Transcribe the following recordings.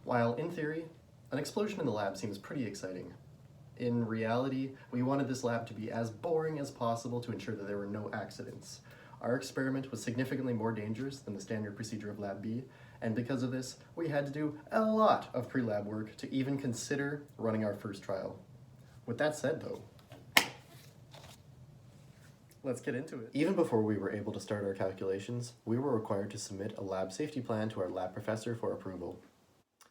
While in theory, an explosion in the lab seems pretty exciting, in reality, we wanted this lab to be as boring as possible to ensure that there were no accidents. Our experiment was significantly more dangerous than the standard procedure of Lab B, and because of this, we had to do a lot of pre-lab work to even consider running our first trial. With that said, though, let's get into it. Even before we were able to start our calculations, we were required to submit a lab safety plan to our lab professor for approval.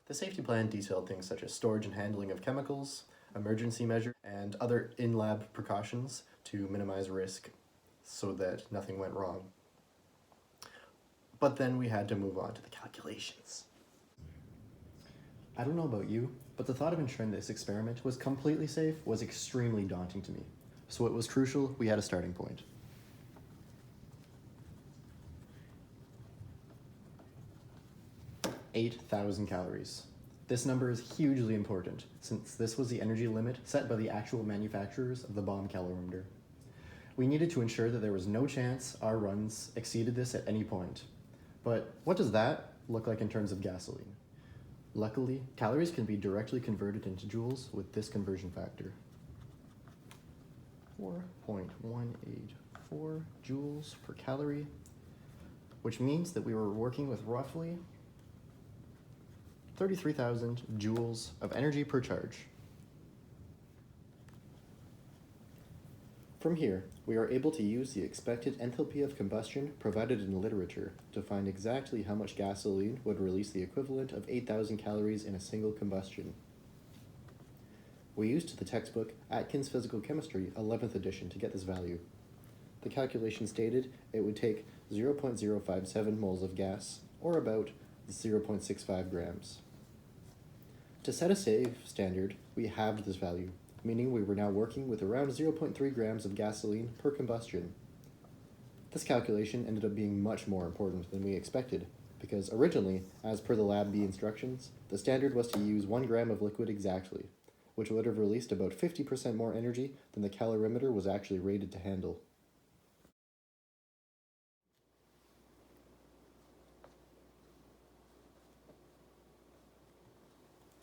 The safety plan detailed things such as storage and handling of chemicals, emergency measures, and other in-lab precautions to minimize risk so that nothing went wrong. But then we had to move on to the calculations. I don't know about you, but the thought of ensuring this experiment was completely safe was extremely daunting to me. So it was crucial we had a starting point. 8,000 calories. This number is hugely important, since this was the energy limit set by the actual manufacturers of the bomb calorimeter. We needed to ensure that there was no chance our runs exceeded this at any point. But what does that look like in terms of gasoline? Luckily, calories can be directly converted into joules with this conversion factor. 4.184 joules per calorie, which means that we were working with roughly 33,000 joules of energy per charge. From here, we are able to use the expected enthalpy of combustion provided in the literature to find exactly how much gasoline would release the equivalent of 8,000 calories in a single combustion. We used the textbook Atkins Physical Chemistry 11th edition to get this value. The calculation stated it would take 0.057 moles of gas, or about 0.65 grams. To set a safe standard, we halved this value, meaning we were now working with around 0.3 grams of gasoline per combustion. This calculation ended up being much more important than we expected, because originally, as per the Lab B instructions, the standard was to use 1 gram of liquid exactly, which would have released about 50% more energy than the calorimeter was actually rated to handle.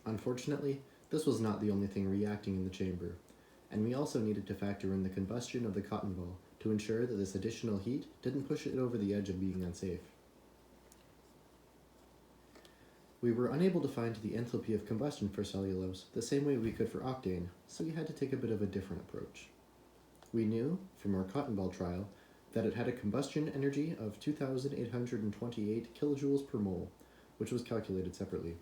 Unfortunately, this was not the only thing reacting in the chamber, and we also needed to factor in the combustion of the cotton ball to ensure that this additional heat didn't push it over the edge of being unsafe. We were unable to find the enthalpy of combustion for cellulose the same way we could for octane, so we had to take a bit of a different approach. We knew, from our cotton ball trial, that it had a combustion energy of 2,828 kilojoules per mole, which was calculated separately.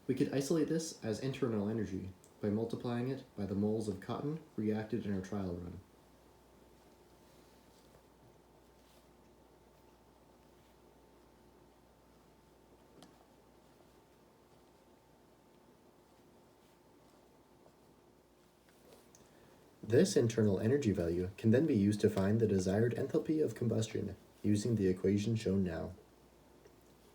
We could isolate this as internal energy by multiplying it by the moles of cotton reacted in our trial run. This internal energy value can then be used to find the desired enthalpy of combustion using the equation shown now.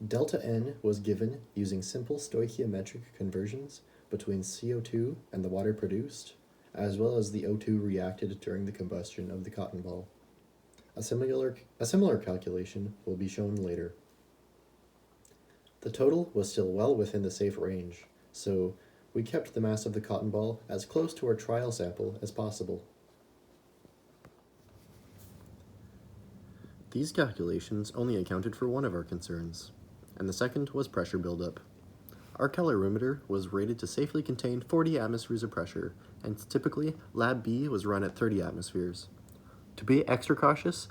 Delta N was given using simple stoichiometric conversions between CO2 and the water produced, as well as the O2 reacted during the combustion of the cotton ball. A similar calculation will be shown later. The total was still well within the safe range, so we kept the mass of the cotton ball as close to our trial sample as possible. These calculations only accounted for one of our concerns, and the second was pressure buildup. Our calorimeter was rated to safely contain 40 atmospheres of pressure, and typically Lab B was run at 30 atmospheres. To be extra cautious,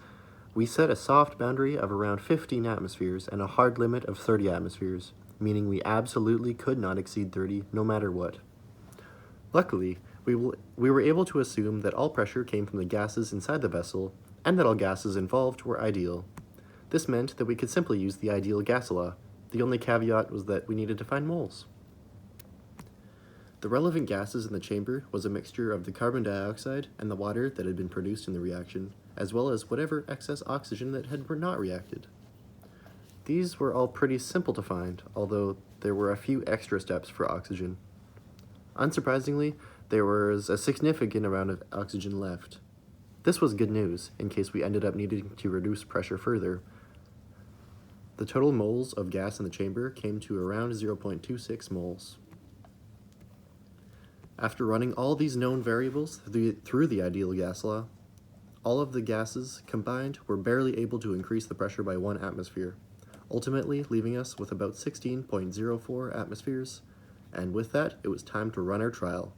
we set a soft boundary of around 15 atmospheres and a hard limit of 30 atmospheres, meaning we absolutely could not exceed 30 no matter what. Luckily, we were able to assume that all pressure came from the gases inside the vessel, and that all gases involved were ideal. This meant that we could simply use the ideal gas law. The only caveat was that we needed to find moles. The relevant gases in the chamber was a mixture of the carbon dioxide and the water that had been produced in the reaction, as well as whatever excess oxygen that had not reacted. These were all pretty simple to find, although there were a few extra steps for oxygen. Unsurprisingly, there was a significant amount of oxygen left. This was good news, in case we ended up needing to reduce pressure further. The total moles of gas in the chamber came to around 0.26 moles. After running all these known variables through the ideal gas law, all of the gases combined were barely able to increase the pressure by 1 atmosphere, ultimately leaving us with about 16.04 atmospheres, and with that, it was time to run our trial.